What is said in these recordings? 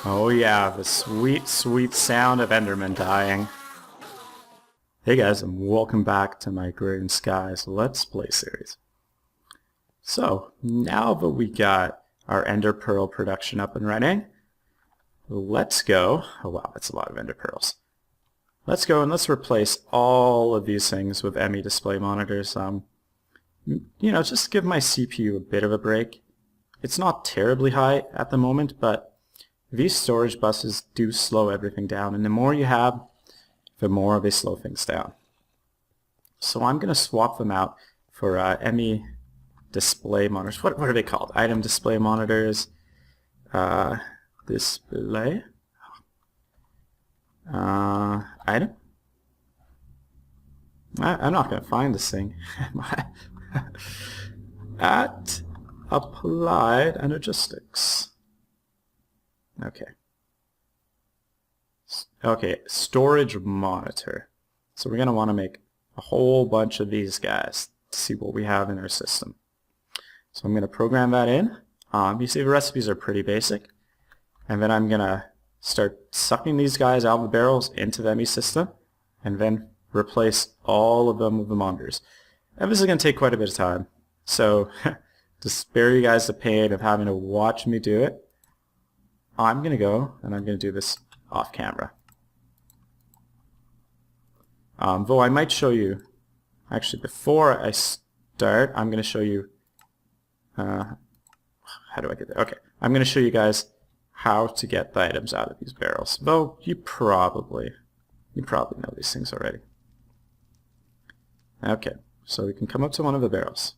Oh yeah, the sweet, sweet sound of Enderman dying. Hey guys, and welcome back to my Agrarian Skies Let's Play series. So, now that we got our Ender Pearl production up and running, let's go. Oh wow, that's a lot of Ender Pearls. Let's go and let's replace all of these things with ME display monitors. Just give my CPU a bit of a break. It's not terribly high at the moment, but these storage buses do slow everything down, and the more you have, the more they slow things down. So I'm going to swap them out for ME display monitors. What are they called? Item display monitors. Display. Item? I'm not going to find this thing. At Applied Energistics. Okay, storage monitor. So we're going to want to make a whole bunch of these guys to see what we have in our system. So I'm going to program that in. You see the recipes are pretty basic. And then I'm going to start sucking these guys out of the barrels into the ME system and then replace all of them with the monitors. And this is going to take quite a bit of time. So to spare you guys the pain of having to watch me do it, I'm going to go and I'm going to do this off camera. Though I might show you, actually before I start, I'm going to show you, how do I get there? Okay, I'm going to show you guys how to get the items out of these barrels. Though you probably know these things already. Okay, so we can come up to one of the barrels.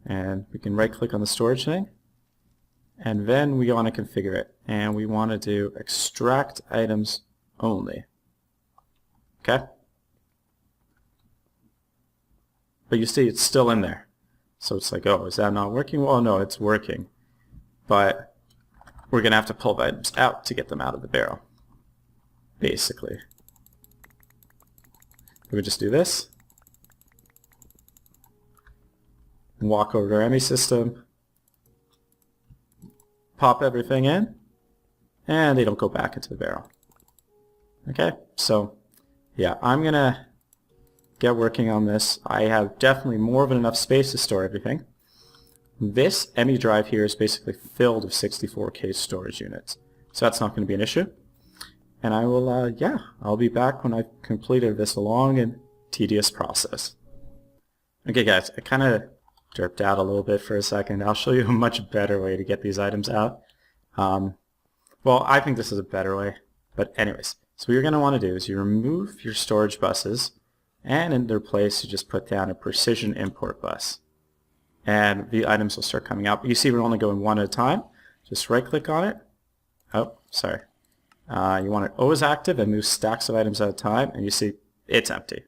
And we can right click on the storage thing. And then we want to configure it, and we want to do extract items only. Okay? But you see it's still in there. So it's like, oh, is that not working? Well, no, it's working. But we're going to have to pull the items out to get them out of the barrel. Basically. We would just do this. And walk over to our ME system. Pop everything in, and they don't go back into the barrel. Okay, so yeah, I'm going to get working on this. I have definitely more than enough space to store everything. This ME drive here is basically filled with 64K storage units, so that's not going to be an issue. And I will, I'll be back when I've completed this long and tedious process. Okay guys, I kind of derped out a little bit for a second. I'll show you a much better way to get these items out. Well, I think this is a better way. But anyways, so what you're going to want to do is you remove your storage buses, and in their place you just put down a precision import bus. And the items will start coming out. But you see we're only going one at a time. Just right click on it. Oh, sorry. You want it always active and move stacks of items at a time, and you see it's empty.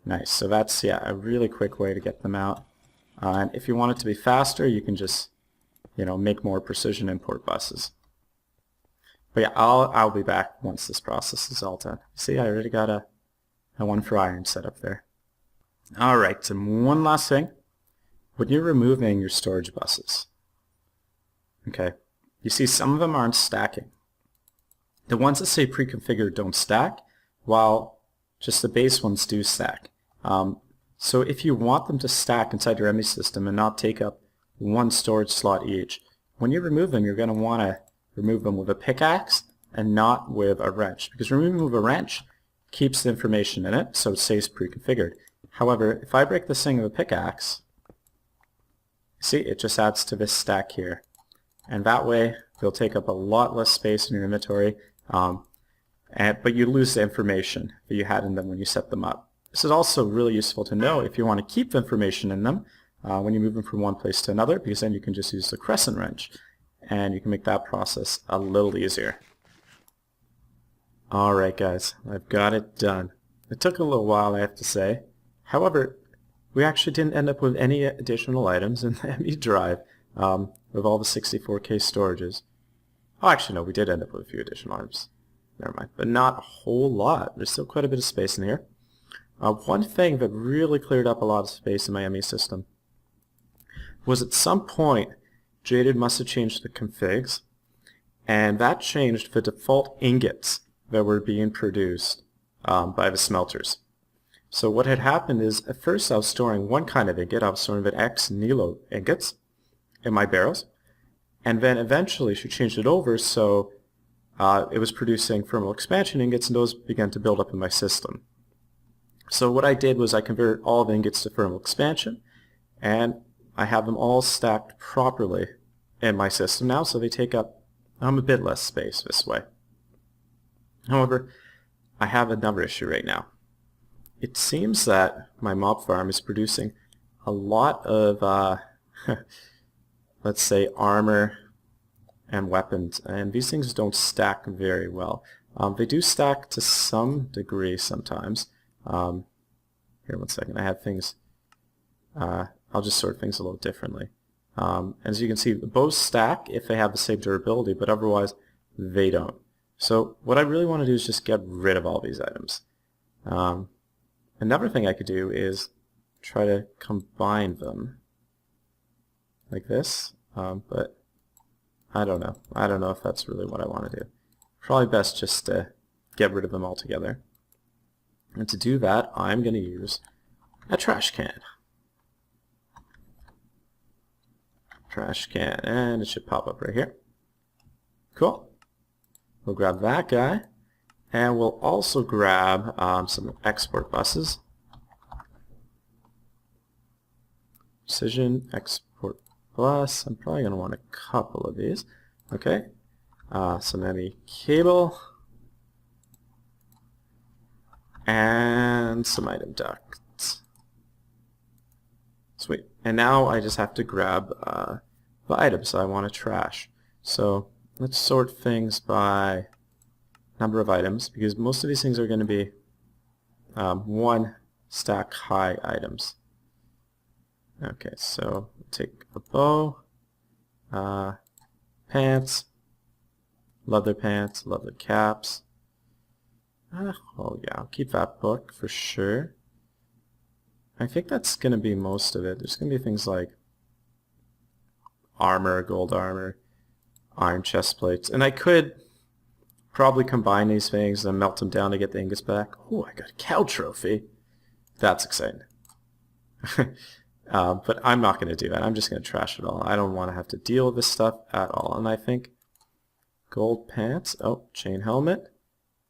Nice. So that's, yeah, a really quick way to get them out. And if you want it to be faster, you can just, make more precision import buses. But yeah, I'll be back once this process is all done. See, I already got a one for iron set up there. All right, and one last thing. When you're removing your storage buses, okay, you see some of them aren't stacking. The ones that say pre-configured don't stack, while just the base ones do stack. So if you want them to stack inside your ME system and not take up one storage slot each, when you remove them, you're going to want to remove them with a pickaxe and not with a wrench. Because removing with a wrench keeps the information in it, so it stays pre-configured. However, if I break this thing with a pickaxe, see, it just adds to this stack here. And that way, they'll take up a lot less space in your inventory, but you lose the information that you had in them when you set them up. This is also really useful to know if you want to keep the information in them when you move them from one place to another, because then you can just use the crescent wrench and you can make that process a little easier. Alright guys, I've got it done. It took a little while, I have to say. However, we actually didn't end up with any additional items in the ME drive with all the 64K storages. Oh, actually no, we did end up with a few additional items. Never mind, but not a whole lot. There's still quite a bit of space in here. One thing that really cleared up a lot of space in my ME system was at some point Jaded must have changed the configs, and that changed the default ingots that were being produced by the smelters. So what had happened is, at first I was storing one kind of ingot, I was storing the X Nilo ingots in my barrels, and then eventually she changed it over so it was producing thermal expansion ingots, and those began to build up in my system. So what I did was I converted all the ingots to thermal expansion, and I have them all stacked properly in my system now, so they take up a bit less space this way. However, I have another issue right now. It seems that my mob farm is producing a lot of, let's say, armor and weapons, and these things don't stack very well. They do stack to some degree sometimes. Here, one second. I have things. I'll just sort things a little differently. As you can see, the bows stack if they have the same durability, but otherwise they don't. So what I really want to do is just get rid of all these items. Another thing I could do is try to combine them like this, but I don't know. I don't know if that's really what I want to do. Probably best just to get rid of them altogether. And to do that, I'm going to use a trash can. Trash can, and it should pop up right here. Cool. We'll grab that guy, and we'll also grab some export buses. Precision export bus. I'm probably going to want a couple of these. Okay. Some ME cable. And some item ducts. Sweet. And now I just have to grab the items I want to trash. So let's sort things by number of items, because most of these things are going to be one stack high items. Okay, so take a bow, pants, leather caps. Oh yeah, I'll keep that book for sure. I think that's going to be most of it. There's going to be things like armor, gold armor, iron chest plates, and I could probably combine these things and melt them down to get the ingots back. Oh, I got a cow trophy. That's exciting. But I'm not going to do that. I'm just going to trash it all. I don't want to have to deal with this stuff at all. And I think gold pants, oh, chain helmet,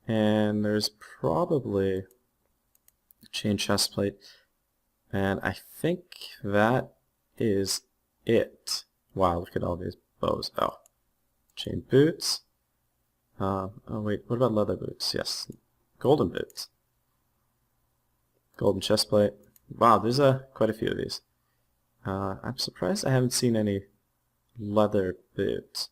and there's probably a chain chest plate. And I think that is it. Wow, look at all these bows. Oh, chain boots. Oh wait, what about leather boots? Yes, golden boots. Golden chest plate. Wow, there's quite a few of these. I'm surprised I haven't seen any leather boots.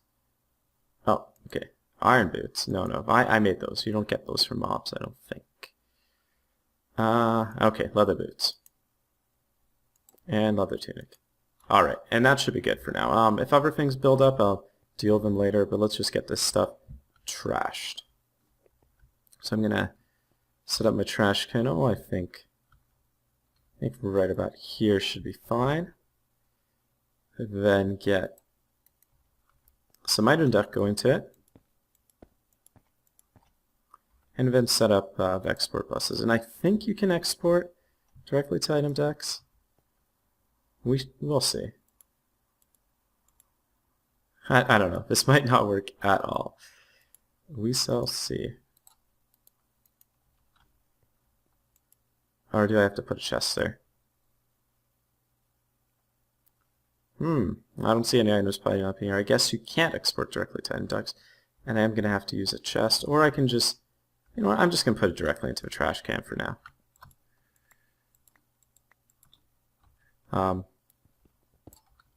Oh, okay. Iron boots. No, I made those. You don't get those from mobs, I don't think. Okay, leather boots. And leather tunic. Alright, and that should be good for now. If other things build up, I'll deal with them later, but let's just get this stuff trashed. So I'm going to set up my trash can. Oh, I think right about here should be fine. Then get some item duct going to it. And then set up the export buses. And I think you can export directly to item ducts. We'll see. I don't know. This might not work at all. We shall see. Or do I have to put a chest there? I don't see any items piling up here. I guess you can't export directly to item ducts, and I am going to have to use a chest, or I can just, you know what, I'm just going to put it directly into a trash can for now.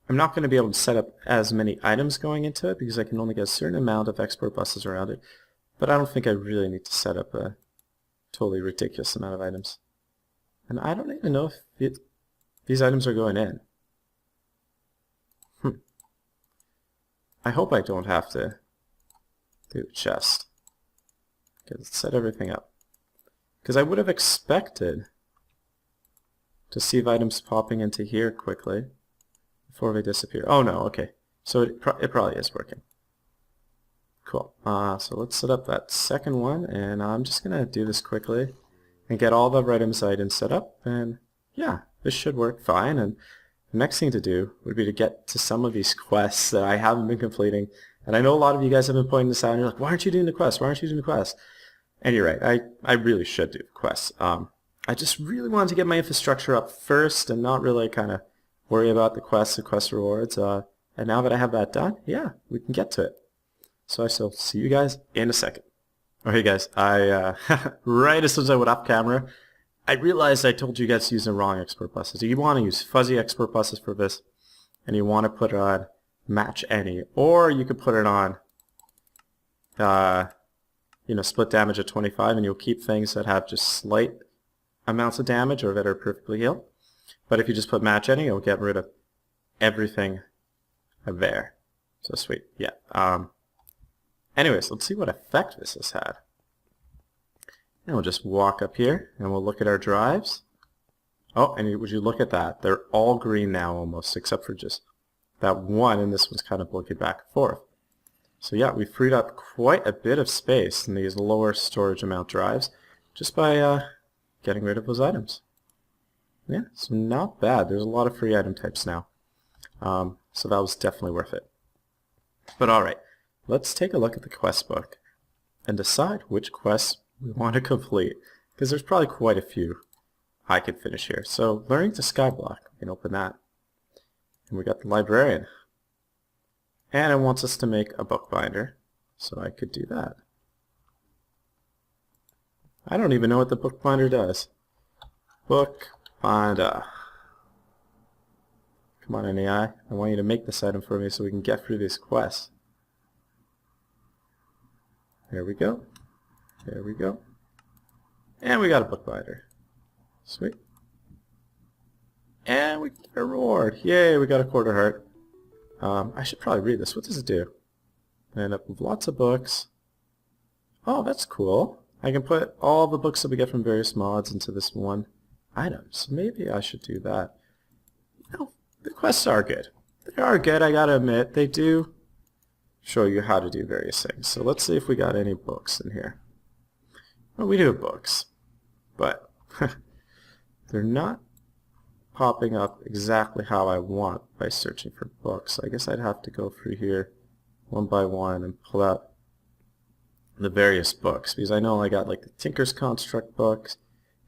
I'm not going to be able to set up as many items going into it because I can only get a certain amount of export buses around it, but I don't think I really need to set up a totally ridiculous amount of items. And I don't even know if these items are going in. I hope I don't have to do a chest. Okay, let's set everything up. Because I would have expected to see items popping into here quickly before they disappear. Oh no, okay. So it probably is working. Cool. So let's set up that second one, and I'm just going to do this quickly and get all the items set up, and yeah, this should work fine. And the next thing to do would be to get to some of these quests that I haven't been completing. And I know a lot of you guys have been pointing this out, and you're like, why aren't you doing the quests? Why aren't you doing the quests? And you're right, I really should do the quests. I just really wanted to get my infrastructure up first and not really kind of worry about the quests and quest rewards. And now that I have that done, yeah, we can get to it. So I shall see you guys in a second. Okay guys, right as soon as I went off camera, I realized I told you guys to use the wrong export buses. You want to use fuzzy export buses for this, and you want to put it on match any, or you could put it on split damage at 25, and you'll keep things that have just slight amounts of damage or that are perfectly healed. But if you just put match any, it'll get rid of everything there. So sweet, yeah. Anyways, let's see what effect this has had. And we'll just walk up here and we'll look at our drives. Oh, and would you look at that? They're all green now almost, except for just that one, and this one's kind of looking back and forth. So yeah, we freed up quite a bit of space in these lower storage amount drives just by getting rid of those items. Yeah, so not bad. There's a lot of free item types now. So that was definitely worth it. But alright, let's take a look at the quest book and decide which quests we want to complete, because there's probably quite a few I could finish here. So learning to skyblock, we can open that. And we got the librarian. And it wants us to make a bookbinder, so I could do that. I don't even know what the bookbinder does. Bookbinder. Come on, NAI. I want you to make this item for me so we can get through these quests. There we go. There we go. And we got a bookbinder. Sweet. And we get a reward. Yay, we got a quarter heart. I should probably read this. What does it do? I end up with lots of books. Oh, that's cool. I can put all the books that we get from various mods into this one item. So maybe I should do that. You know, the quests are good. They are good, I gotta admit. They do show you how to do various things. So let's see if we got any books in here. Well, we do have books, but they're not popping up exactly how I want by searching for books. I guess I'd have to go through here one by one and pull out the various books, because I know I got like the Tinker's Construct books,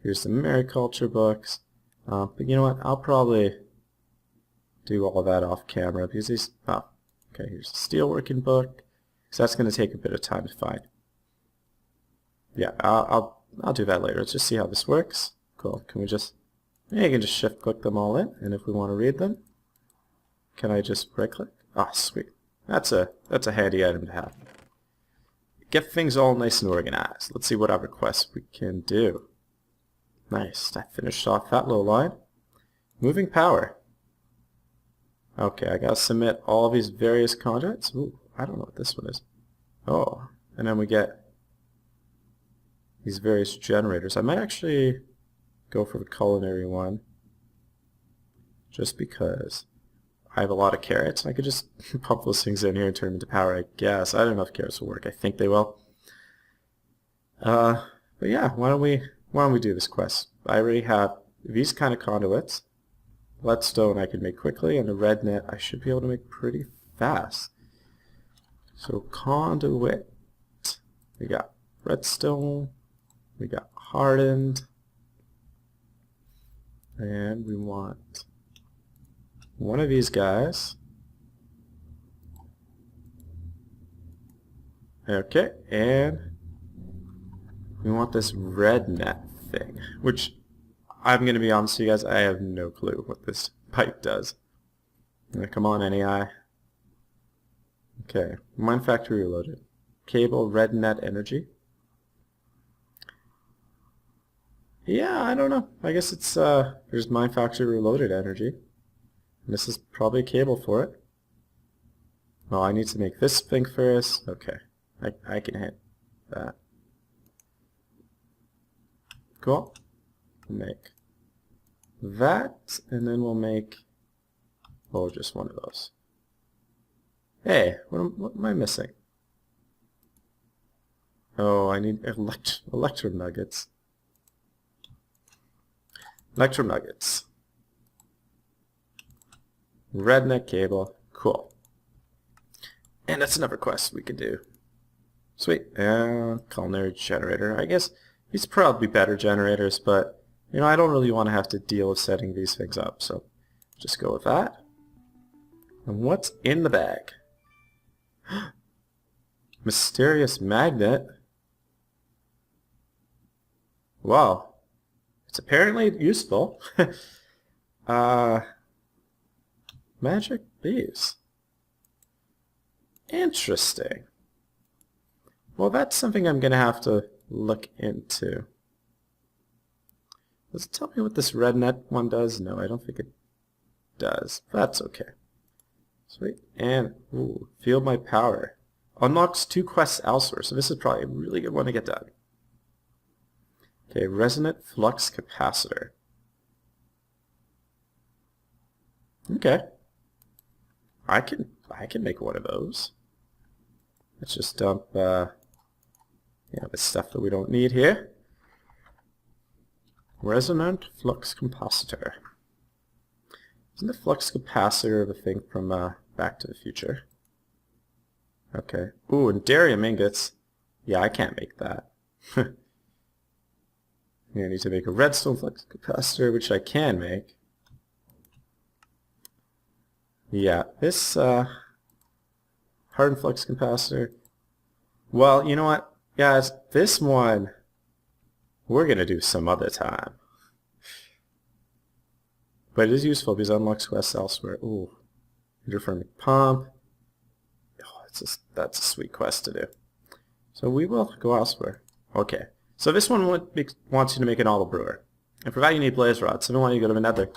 here's the Mariculture books, but you know what, I'll probably do all that off camera, because these, oh, okay, here's the Steelworking book, because that's going to take a bit of time to find. Yeah, I'll do that later. Let's just see how this works. Cool. Can we just, yeah, you can just shift click them all in, and if we want to read them, can I just right click? Ah, sweet. That's a handy item to have. Get things all nice and organized. Let's see what other quests we can do. Nice. I finished off that little line. Moving power. Okay, I gotta submit all these various contracts. Ooh, I don't know what this one is. Oh, and then we get these various generators. I might actually go for the culinary one, just because I have a lot of carrots. I could just pump those things in here and turn them into power, I guess. I don't know if carrots will work. I think they will. But yeah, why don't we do this quest? I already have these kind of conduits. Leadstone I can make quickly, and the red net I should be able to make pretty fast. So conduit, we got redstone, we got hardened, and we want one of these guys. Okay, and we want this red net thing, which I'm going to be honest with you guys, I have no clue what this pipe does. Come on, NAI. Okay, Mine Factory Reloaded. Cable, red net energy. Yeah, I don't know. I guess it's, there's Mine Factory Reloaded energy. And this is probably a cable for it. Oh, I need to make this thing first. Okay, I can hit that. Cool. Make that, and then we'll make, oh, just one of those. Hey, what am I missing? Oh, I need electro nuggets. Electro nuggets. Redneck cable. Cool. And that's another quest we can do. Sweet. Culinary generator. I guess these are probably better generators, but you know, I don't really want to have to deal with setting these things up, so just go with that. And what's in the bag? Mysterious magnet. Wow. It's apparently useful. Magic bees. Interesting. Well, that's something I'm going to have to look into. Does it tell me what this red net one does? No, I don't think it does. That's okay. Sweet. And, ooh, feel my power. Unlocks 2 quests elsewhere, so this is probably a really good one to get done. Okay, resonant flux capacitor. Okay. I can make one of those. Let's just dump the stuff that we don't need here. Resonant flux capacitor. Isn't the flux capacitor the thing from Back to the Future? Okay. Ooh, and darium ingots. Yeah, I can't make that. I need to make a redstone flux capacitor, which I can make. Yeah, this hardened flux capacitor. Well, you know what, guys? This one we're gonna do some other time. But it is useful because it unlocks quests elsewhere. Ooh, hydrothermic pump. Oh, that's a sweet quest to do. So we will go elsewhere. Okay. So this one wants you to make an auto brewer. And for that you need blaze rods. So I don't want you to go to the nether.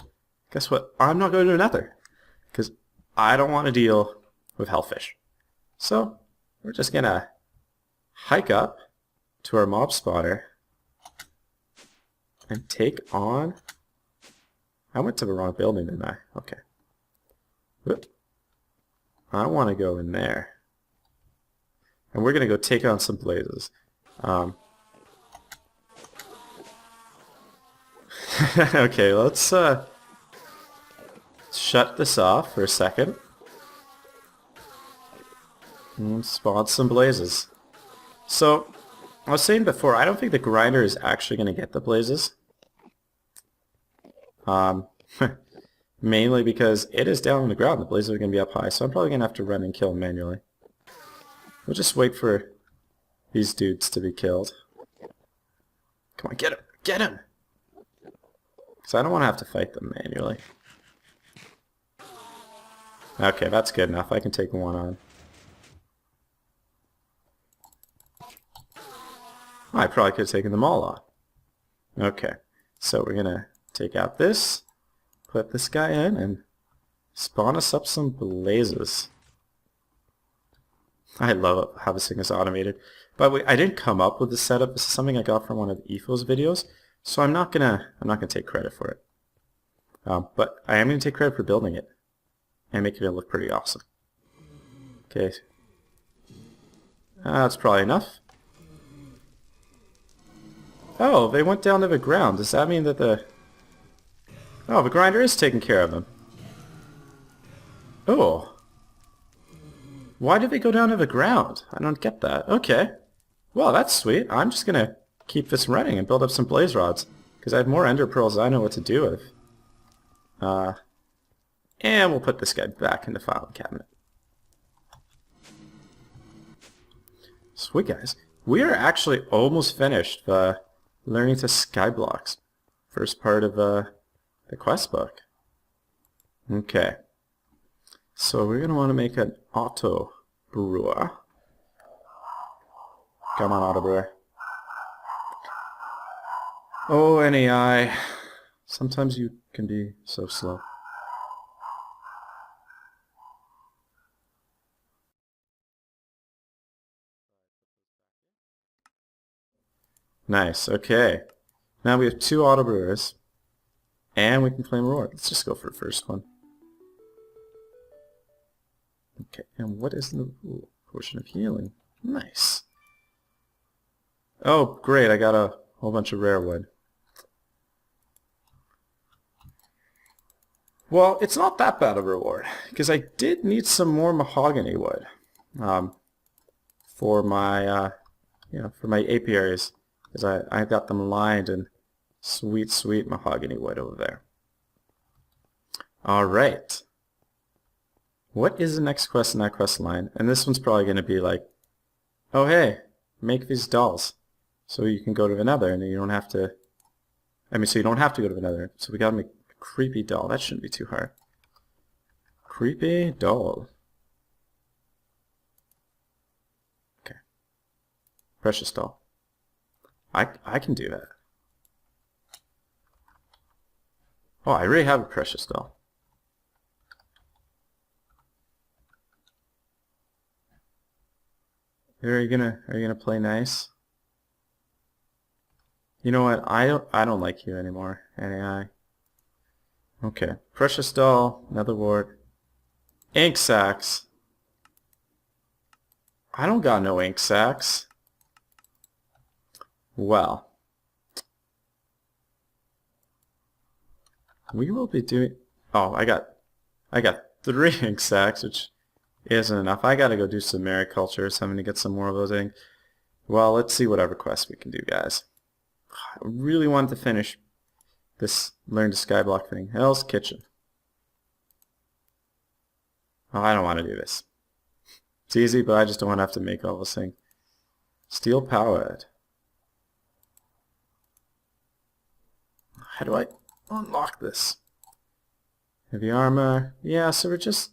Guess what? I'm not going to the nether. Because I don't want to deal with hellfish. So we're just going to hike up to our mob spawner and take on... I went to the wrong building, didn't I? Okay. Whoop. I want to go in there. And we're going to go take on some blazes. Okay, let's shut this off for a second. And spawn some blazes. So, I was saying before, I don't think the grinder is actually going to get the blazes. Mainly because it is down on the ground. The blazes are going to be up high, so I'm probably going to have to run and kill them manually. We'll just wait for these dudes to be killed. Come on, get him! Get him! Because I don't want to have to fight them manually. Okay, that's good enough. I can take one on. I probably could have taken them all on. Okay, so we're going to take out this, put this guy in, and spawn us up some blazes. I love how this thing is automated. By the way, I didn't come up with this setup. This is something I got from one of Etho's videos, so I'm not gonna take credit for it. But I am gonna take credit for building it and making it look pretty awesome. Okay, that's probably enough. Oh, they went down to the ground. Does that mean that the grinder is taking care of them? Oh. Why did they go down to the ground? I don't get that. Okay. Well, that's sweet. I'm just going to keep this running and build up some blaze rods. Because I have more ender pearls than I know what to do with. And we'll put this guy back in the filing cabinet. Sweet, guys. We are actually almost finished learning to skyblocks. First part of the quest book. Okay. So we're going to want to make an auto brewer. Come on, auto brewer. Oh, NAI. Sometimes you can be so slow. Nice, okay. Now we have 2 auto brewers. And we can claim reward. Let's just go for the first one. Okay, and what is the potion of healing? Nice. Oh, great, I got a whole bunch of rare wood. Well, it's not that bad of a reward, because I did need some more mahogany wood for my, for my apiaries, because I got them lined in sweet, sweet mahogany wood over there. All right. What is the next quest in that quest line? And this one's probably going to be like, oh hey, make these dolls, so you can go to the Nether, and you don't have to. So you don't have to go to the Nether. So we gotta make a creepy doll. That shouldn't be too hard. Creepy doll. Okay. Precious doll. I can do that. Oh, I already have a precious doll. Are you gonna play nice? You know what? I don't like you anymore, NAI. Okay. Precious doll, nether wart. Ink sacks. I don't got no ink sacks. Well, we will be doing. Oh, I got 3 ink sacks, which isn't enough. I gotta go do some mariculture, so I'm gonna get some more of those ink. Well, let's see whatever quest we can do, guys. I really wanted to finish this learn to skyblock thing. Hell's Kitchen. Oh, I don't want to do this. It's easy, but I just don't want to have to make all this thing. Steel powered. How do I unlock this? Heavy armor. Yeah, so we're just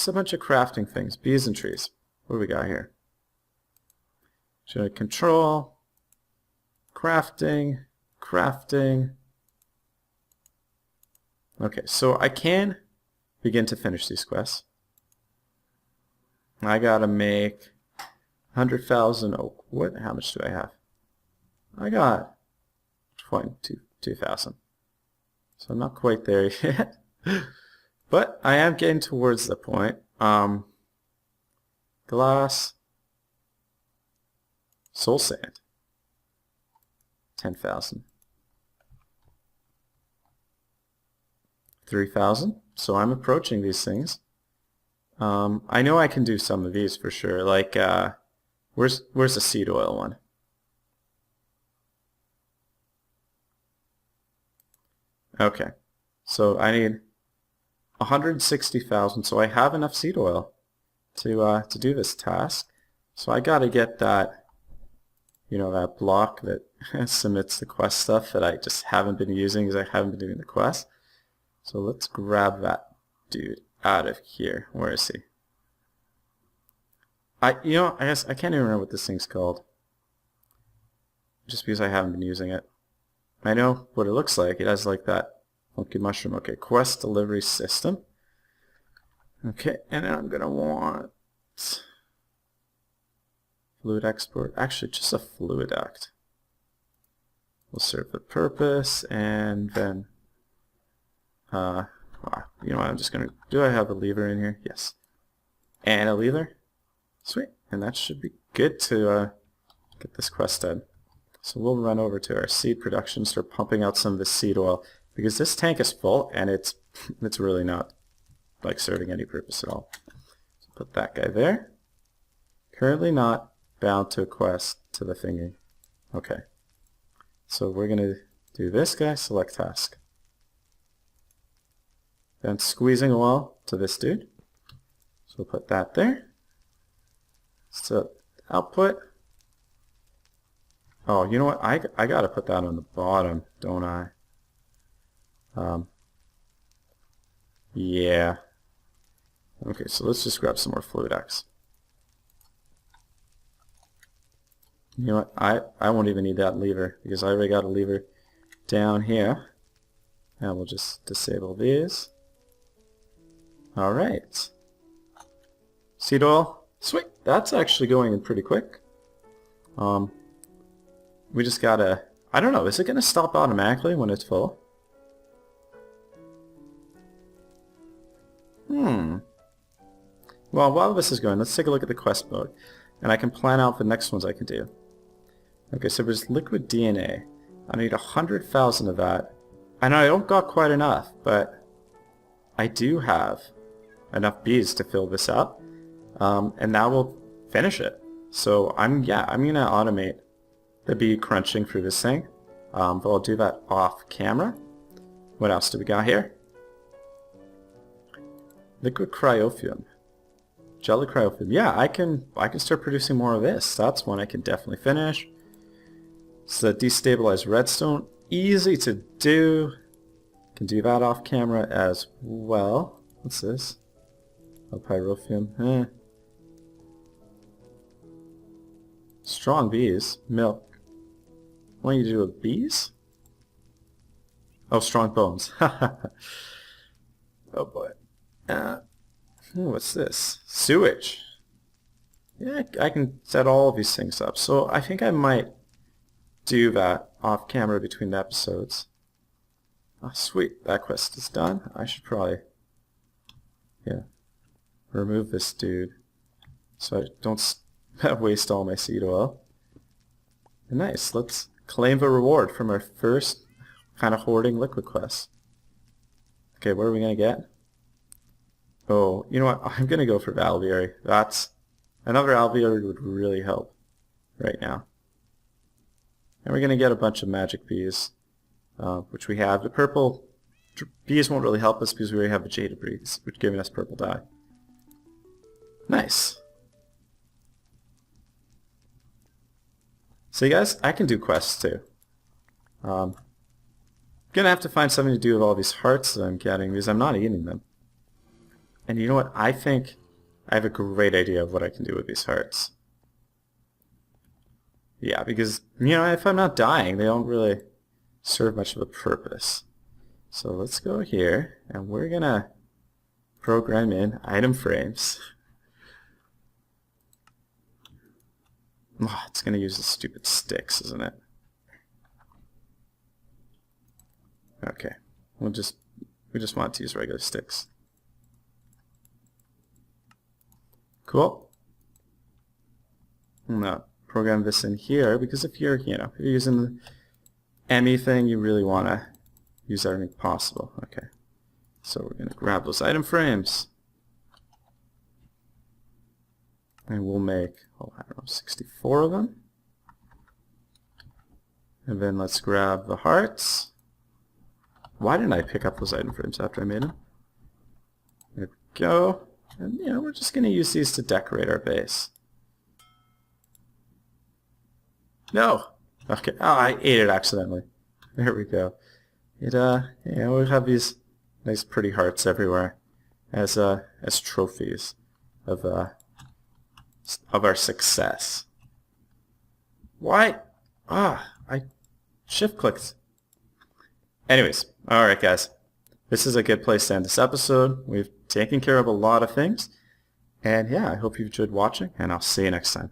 a bunch of crafting things. Bees and trees. What do we got here? Should I control? Crafting. Crafting. Okay, so I can begin to finish these quests. I gotta make 100,000 oak wood. How much do I have? I got 2,000. So I'm not quite there yet. But I am getting towards the point. Glass. Soul sand. 10,000. 3,000. So I'm approaching these things. I know I can do some of these for sure. Like, where's the seed oil one? Okay. So I need 160,000. So I have enough seed oil to do this task. So I gotta get that, that block that submits the quest stuff that I just haven't been using because I haven't been doing the quest. So let's grab that dude out of here. Where is he? I guess I can't even remember what this thing's called. Just because I haven't been using it. I know what it looks like. It has like that funky mushroom. Okay, quest delivery system. Okay, and then I'm gonna want fluid export. Actually, just a fluid duct will serve the purpose, and then you know what I'm just gonna do. I have a lever in here? Yes, and a lever. Sweet, and that should be good to get this quest done. So we'll run over to our seed production, start pumping out some of the seed oil, because this tank is full and it's really not like serving any purpose at all. So put that guy there. Currently not bound to a quest to the thingy. Okay. So we're gonna do this guy, select task. Then squeezing oil to this dude. So we'll put that there. So output. Oh, you know what? I gotta put that on the bottom, don't I? Yeah. Okay, so let's just grab some more fluid X. You know what? I won't even need that lever because I already got a lever down here. And we'll just disable these. Alright. Seed oil. Sweet. That's actually going in pretty quick. We just gotta... I don't know. Is it gonna stop automatically when it's full? Well, while this is going, let's take a look at the quest mode. And I can plan out the next ones I can do. Okay, so there's liquid DNA. I need 100,000 of that. I know I don't got quite enough, but I do have enough bees to fill this up. And now we'll finish it. So I'm gonna automate the bee crunching through this thing. But I'll do that off camera. What else do we got here? Liquid cryophilium. Jelly cryophilium. Yeah, I can start producing more of this. That's one I can definitely finish. So destabilized redstone. Easy to do. Can do that off camera as well. What's this? Oh, pyrophium. Strong bees. Milk. What do you do with bees? Oh, strong bones. Oh boy. What's this? Sewage. Yeah, I can set all of these things up. So I think I might do that off camera between the episodes. Oh, sweet. That quest is done. I should probably, remove this dude so I don't waste all my seed oil. And nice. Let's claim the reward from our first kind of hoarding liquid quest. Okay, what are we going to get? Oh, you know what? I'm going to go for alveoli. Another alveoli would really help right now. And we're going to get a bunch of magic bees, which we have. The purple bees won't really help us because we already have the jaded bees, which are giving us purple dye. Nice. So you guys, I can do quests too. Gonna have to find something to do with all these hearts that I'm getting because I'm not eating them. And you know what? I think I have a great idea of what I can do with these hearts. Yeah, because, if I'm not dying, they don't really serve much of a purpose. So let's go here, and we're gonna program in item frames. Oh, it's gonna use the stupid sticks, isn't it? Okay, we just want to use regular sticks. Cool. Now program this in here because if you're using the ME thing, you really want to use everything possible. Okay, so we're gonna grab those item frames, and we'll make 64 of them. And then let's grab the hearts. Why didn't I pick up those item frames after I made them? There we go. And we're just going to use these to decorate our base. No! Okay. Oh, I ate it accidentally. There we go. We have these nice pretty hearts everywhere as trophies of our success. Why? I shift clicked. Anyways, alright guys. This is a good place to end this episode. We've taken care of a lot of things. And yeah, I hope you enjoyed watching, and I'll see you next time.